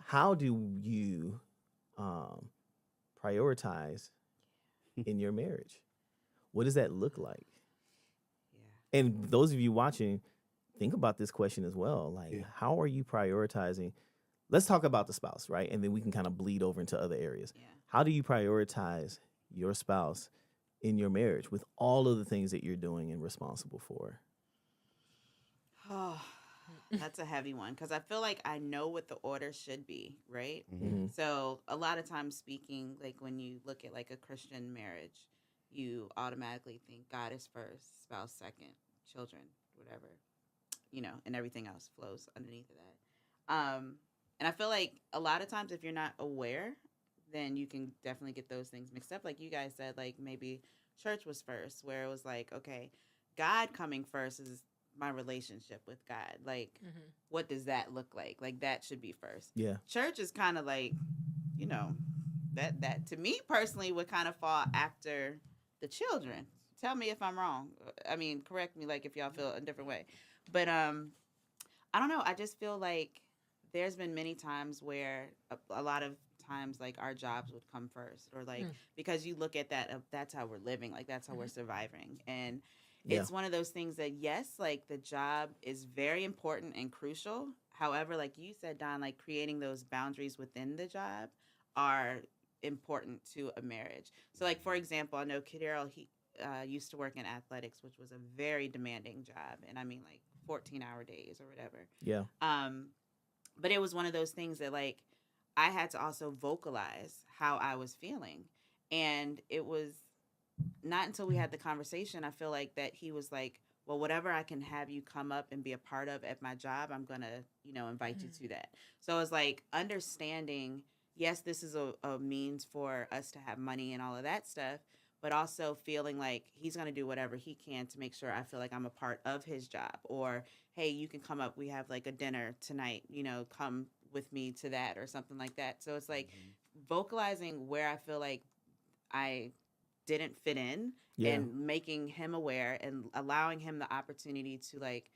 how do you um, prioritize in your marriage? What does that look like? Yeah. And those of you watching, think about this question as well. Like, Yeah. how are you prioritizing? Let's talk about the spouse, right? And then we can kind of bleed over into other areas. Yeah. How do you prioritize your spouse in your marriage with all of the things that you're doing and responsible for? Oh, that's a heavy one because I feel like I know what the order should be, right? Mm-hmm. Mm-hmm. So a lot of times speaking, like when you look at like a Christian marriage, you automatically think God is first, spouse second, children, whatever, and everything else flows underneath of that. And I feel like a lot of times if you're not aware, then you can definitely get those things mixed up. Like you guys said, like maybe church was first, where it was like, okay, God coming first is my relationship with God. Like, what does that look like? Like that should be first. Yeah. Church is kind of like, you know, that to me personally would kind of fall after the children. Tell me if I'm wrong. I mean, correct me like if y'all feel a different way. But I don't know. I just feel like there's been many times where a lot of times like our jobs would come first or like because you look at that that's how we're living, like that's how we're surviving. And Yeah. it's one of those things that yes, like the job is very important and crucial. However, like you said, Don, like creating those boundaries within the job are important to a marriage. So like for example, I know Kadero, he used to work in athletics, which was a very demanding job, and I mean like 14-hour days or whatever. Yeah. But it was one of those things that like I had to also vocalize how I was feeling. And it was not until we had the conversation, I feel like that he was like, well, whatever I can have you come up and be a part of at my job, I'm going to, invite you to that. So it's like understanding, yes, this is a means for us to have money and all of that stuff, but also feeling like he's going to do whatever he can to make sure I feel like I'm a part of his job. Or, hey, you can come up. We have like a dinner tonight, come with me to that or something like that. So it's like vocalizing where I feel like I didn't fit in Yeah. and making him aware and allowing him the opportunity to like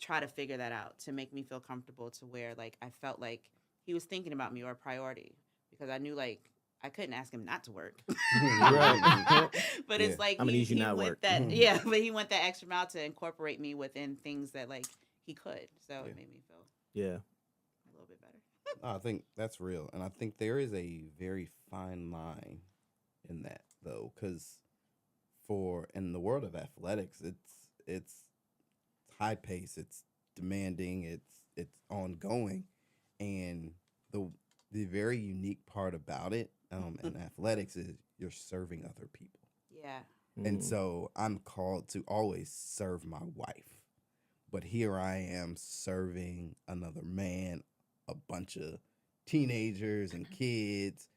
try to figure that out to make me feel comfortable to where like I felt like he was thinking about me or a priority because I knew like I couldn't ask him not to work. Right. But Yeah. it's like I'm gonna need you he not went work. that yeah, but he went that extra mile to incorporate me within things that like he could. So Yeah. it made me feel Yeah. a little bit better. I think that's real, and I think there is a very fine line in that though, because for in the world of athletics, it's high pace, it's demanding, it's ongoing, and the the very unique part about it in athletics is you're serving other people, Yeah. and Mm. so I'm called to always serve my wife, but here I am serving another man, a bunch of teenagers and kids,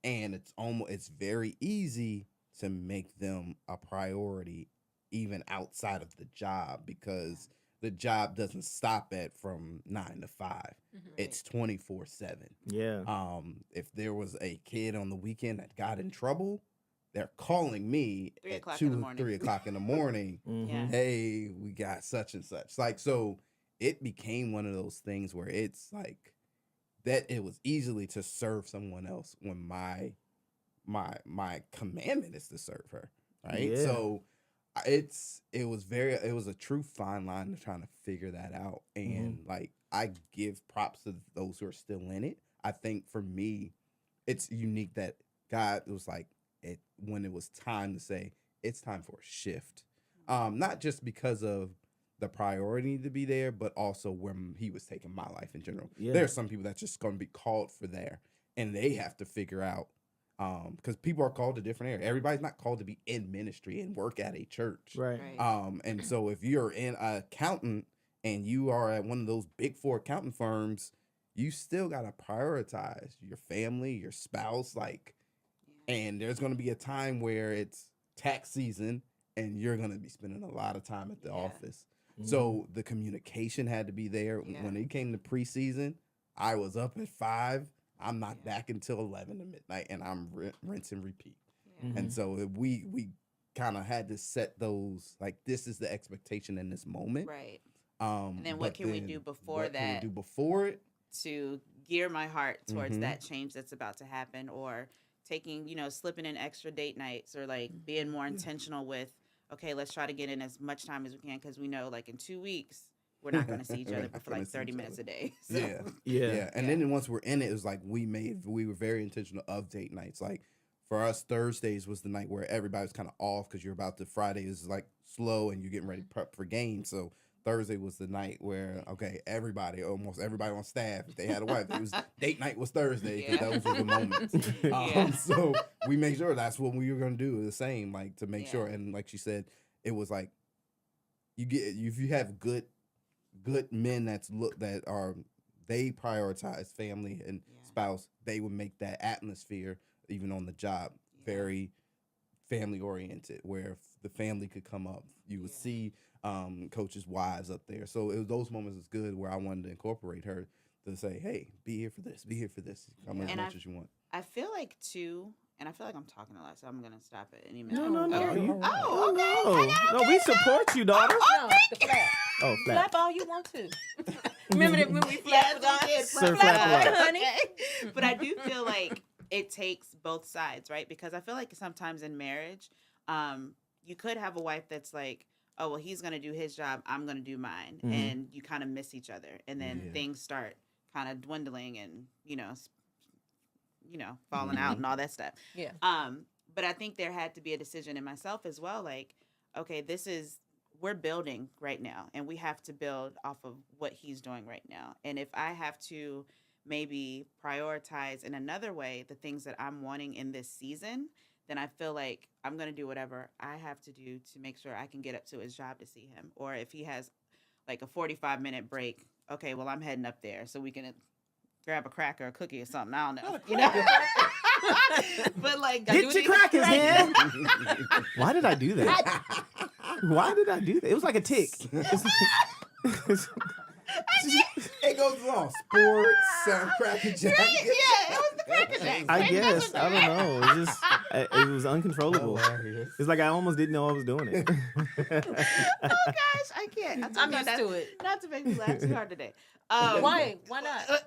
and it's very easy to make them a priority even outside of the job because the job doesn't stop at from 9 to 5. It's 24/7. Yeah. If there was a kid on the weekend that got in trouble, they're calling me 3 at o'clock in the 2 morning. 3 o'clock in the morning. Mhm. Yeah. Hey, we got such and such. Like, so it became one of those things where it's like that it was easily to serve someone else when my commandment is to serve her, right? Yeah. So it was a true fine line to trying to figure that out, and like I give props to those who are still in it. I think for me, it's unique that God was like it when it was time to say it's time for a shift, not just because of the priority to be there, but also where he was taking my life in general. Yeah. There are some people that's just going to be called for there, and they have to figure out because people are called to different areas. Everybody's not called to be in ministry and work at a church. Right. Right. And so if you're an accountant and you are at one of those big four accounting firms, you still gotta prioritize your family, your spouse, like, Yeah. and there's gonna be a time where it's tax season and you're gonna be spending a lot of time at the Yeah. office. Mhm. So the communication had to be there. Yeah. When it came to preseason, I was up at 5. I'm not Yeah. back until 11 to midnight, and I'm rinse and repeat. Yeah. Mhm. And so we kind of had to set those, like, this is the expectation in this moment. Right. And then what can we do before what can we that? do before it? To gear my heart towards Mhm. that change that's about to happen, or taking, slipping in extra date nights, or like being more intentional with, okay, let's try to get in as much time as we can, because we know like in 2 weeks we're not going to see each We're other not for gonna like see 30 each minutes other. a day. So, Yeah. Yeah. And Yeah. then once we're in it was like we were very intentional of date nights. Like for us, Thursdays was the night where everybody was kind of off because you're about to, Friday is like slow and you're getting ready to prep for games. So Thursday was the night where, okay, almost everybody on staff, if they had a wife, it was date night was Thursday because Yeah. those were the moments. Yeah. So we make sure that's what we were going to do, the same, like to make Yeah. sure. And like she said, it was like if you have good men that they prioritize family and Yeah. spouse, they would make that atmosphere even on the job Yeah. very family oriented, where the family could come up. You would Yeah. see coaches' wives up there. So those moments is good where I wanted to incorporate her to say, hey, be here for this, come as And much as you want. I feel like too, and I feel like I'm talking a lot, so I'm gonna stop at any No, minute. no, no. Okay. You, Oh, okay. no, we support you, daughter. No, the flap. Oh, Flap flat. all you want to. Remember that when we flapped Yes, on? we did. Sir Flap Flap on, Flap. honey. okay. But I do feel like it takes both sides, right? Because I feel like sometimes in marriage, you could have a wife that's like, oh, well, he's going to do his job, I'm going to do mine. Mhm. And you kind of miss each other. And then Yeah. things start kind of dwindling and, falling out and all that stuff. Yeah. But I think there had to be a decision in myself as well. Like, okay, we're building right now, and we have to build off of what he's doing right now. And if I have to maybe prioritize in another way the things that I'm wanting in this season, then I feel like I'm going to do whatever I have to do to make sure I can get up to his job to see him. Or if he has like a 45-minute break, okay, well, I'm heading up there so we can grab a cracker or a cookie or something. I don't know. But like, Get your crackers, man. Why did I do that? Why did I do that? It was like a tick. It goes along. Sports, Cracker Jack. Yeah, it was the Cracker Jack. I guess. I don't know. It just it was uncontrollable. Hilarious. It's like I almost didn't know I was doing it. Oh gosh, I can't. I'm used to it. Not to make me laugh too hard today. Why? Why not?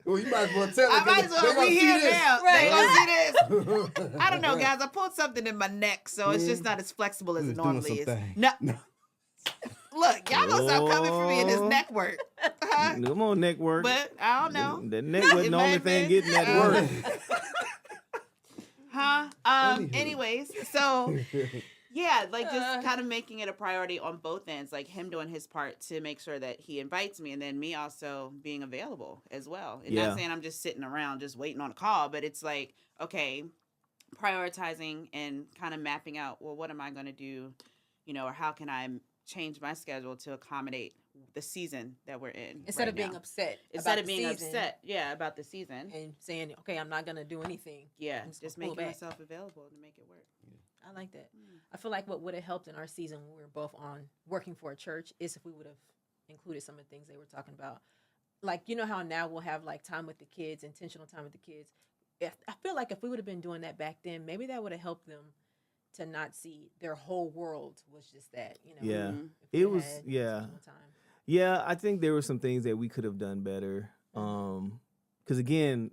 Well, you might as well tell I them. might as well. We here now. They gonna see this. this. I don't know, guys. I pulled something in my neck, so it's just not as flexible as You it was doing normally is. something. No, No. look, y'all gonna stop coming for me in this Oh. neck work, huh? Come on, neck work. But I don't know, The neck wasn't It the might only have thing been. getting that work. huh? Anywho. Anyways, so. Yeah, like Uh. just kind of making it a priority on both ends, like him doing his part to make sure that he invites me, and then me also being available as well. And Yeah. not saying I'm just sitting around just waiting on a call, but it's like, okay, prioritizing and kind of mapping out, well, what am I going to do, or how can I change my schedule to accommodate the season that we're in Instead right of being now. upset. Instead about of the being season upset, about the season. and saying, okay, I'm not gonna do anything. Yeah, I'm just just gonna pull making back. myself available to make it work. I like that. I feel like what would have helped in our season when we were both on working for a church is if we would have included some of the things they were talking about. Like, you know how now we'll have like time with the kids, intentional time with the kids. I feel like if we would have been doing that back then, maybe that would have helped them to not see their whole world was just that, Yeah. Mhm. if we It was- had yeah. intentional time. Yeah, I think there were some things that we could have done better. Because again,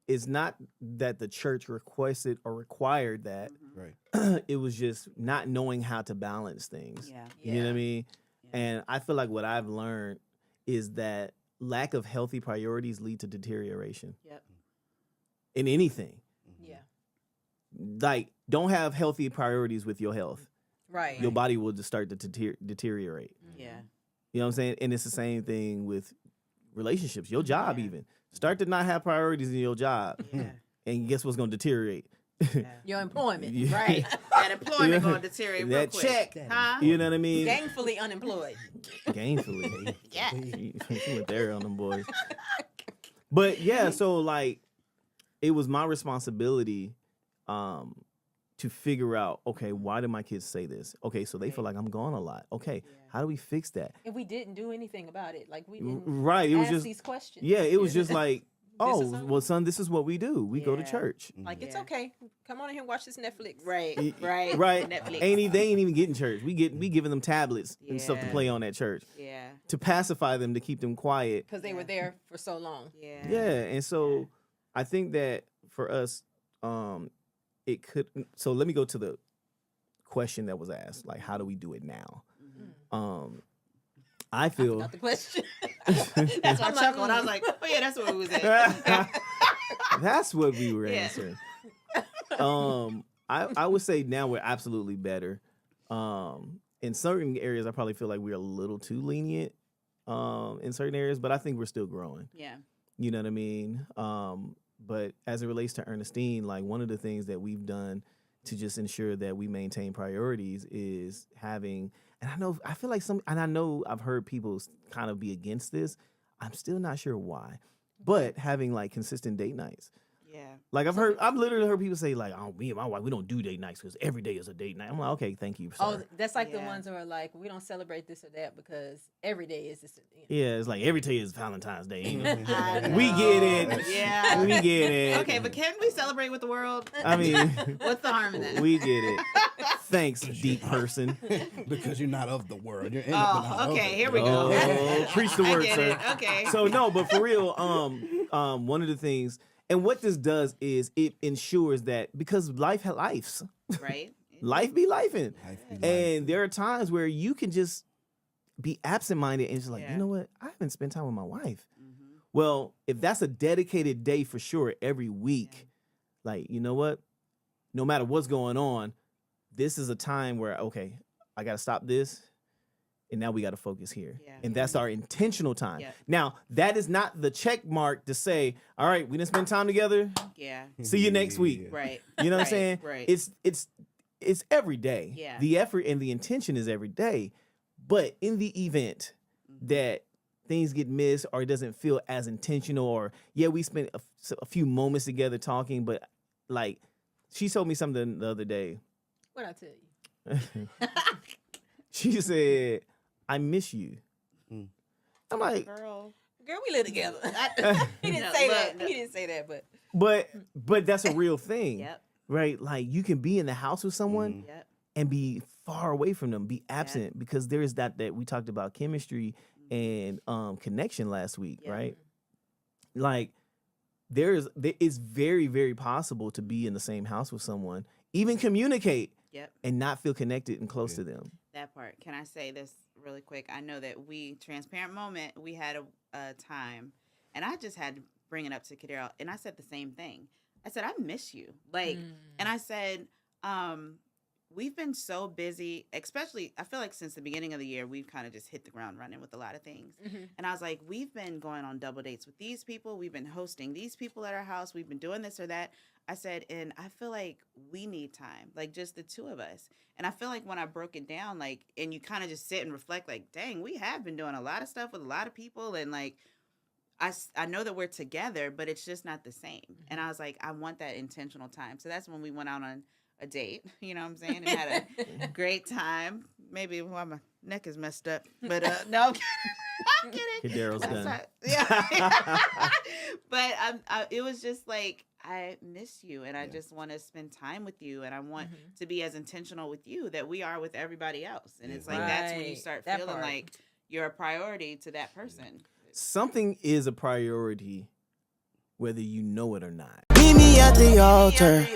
it's not that the church requested or required that. Mhm. Right. It was just not knowing how to balance things. Yeah. You know what I mean? Yeah. And I feel like what I've learned is that lack of healthy priorities lead to deterioration Yep. in anything. Yeah. Like, don't have healthy priorities with your health. Right. Your body will just start to deteriorate. Yeah. You know what I'm saying? And it's the same thing with relationships, your job Yeah. even. Start to not have priorities in your job. Yeah. And guess what's going to deteriorate? Yeah. Your employment. Yeah. Right. That employment Yeah. going to deteriorate real That quick. check. Huh? You know what I mean? Gainfully unemployed. Gainfully. Yeah. She went there on them boys. But yeah, so like it was my responsibility to figure out, okay, why do my kids say this? Okay, so they feel like I'm gone a lot. Okay, Yeah. how do we fix that? And we didn't do anything about it. Like we didn't Right. It was ask just these questions. yeah, it was just like oh, is something- well, son, this is what we do. We go to Yeah. church. Like it's Yeah. okay. Come on in here and watch this Netflix. Right. Y- Right. Right. Netflix. They ain't even getting church. We giving them tablets and stuff to Yeah. play on at church Yeah. to pacify them, to keep them quiet. Because they were there for so long. Yeah. Yeah. And so I think that for us, it could. So let me go to the question that was asked, like, how do we do it now? Mhm. I feel Not the question. That's why I I'm like, chuckled. I was like, oh yeah, that's what we was at. that's what we were Yeah. answering. I would say now we're absolutely better. In certain areas, I probably feel like we're a little too lenient. In certain areas, but I think we're still growing. Yeah. You know what I mean? But as it relates to Ernestine, like one of the things that we've done to just ensure that we maintain priorities is having, and I feel like and I know I've heard people kind of be against this. I'm still not sure why, but having like consistent date nights. Yeah. Like I've literally heard people say like, oh, me and my wife, we don't do date nights because every day is a date night. I'm like, okay, thank you, Oh, sir. that's like the Yeah. ones who are like, we don't celebrate this or that because every day is this. Yeah, it's like every day is Valentine's Day. Ain't it? I We get it. know. Yeah. We get it. Okay, but can we celebrate with the world? I mean, What's the harm in that? we get it. Thanks, deep person. Because you're not of the world. You're in it, but not Oh, of okay. it. Here we go. Oh, preach the I word, get sir. it. Okay. So no, but for real, one of the things, and what this does is it ensures that because life lives, Right. life be lifing, Life be life. and there are times where you can just be absent-minded and just like, Yeah. you know what, I haven't spent time with my wife. Mhm. Well, if that's a dedicated day for sure every week, like, you know what, no matter what's going on, this is a time where, okay, I got to stop this. And now we got to focus here. Yeah. And that's our intentional time. Yeah. Now, that is not the check mark to say, all right, we didn't spend time together. Yeah. See you next week. Right. You know what I'm Right, saying? right. It's every day. Yeah. The effort and the intention is every day. But in the event Mhm. that things get missed or it doesn't feel as intentional, or we spent a few moments together talking, but like she told me something the other day. What'd I tell you? She said, I miss you. Mm. I'm like, Girl. Girl, we live together. He didn't No, say look, that. no. He didn't say that, but but that's a real thing. Yep. Right? Like you can be in the house with someone Mhm. Yep. and be far away from them, be absent, because there is that we talked about chemistry and connection last week, Yeah. right? Like it's very, very possible to be in the same house with someone, even communicate Yep. and not feel connected and close Yeah. to them. That part. Can I say this really quick? I know that transparent moment, we had a time, and I just had to bring it up to Kadero, and I said the same thing. I said, I miss you. Like, and I said, we've been so busy, especially, I feel like since the beginning of the year, we've kind of just hit the ground running with a lot of things. And I was like, we've been going on double dates with these people. We've been hosting these people at our house. We've been doing this or that. I said, and I feel like we need time, like just the two of us. And I feel like when I broke it down, like, and you kind of just sit and reflect, like, dang, we have been doing a lot of stuff with a lot of people. And like, I know that we're together, but it's just not the same. And I was like, I want that intentional time. So that's when we went out on a date, you know what I'm saying? And had a great time. Maybe why my neck is messed up, but no, I'm kidding. I'm kidding. Kadero's I'm done. sorry. Yeah. But it was just like, I miss you and I just want to spend time with you and I want to be as intentional with you that we are with everybody else. And it's like, that's when you Right. start That feeling part. like you're a priority to that person. Something is a priority, whether you know it or not. Meet me at the altar.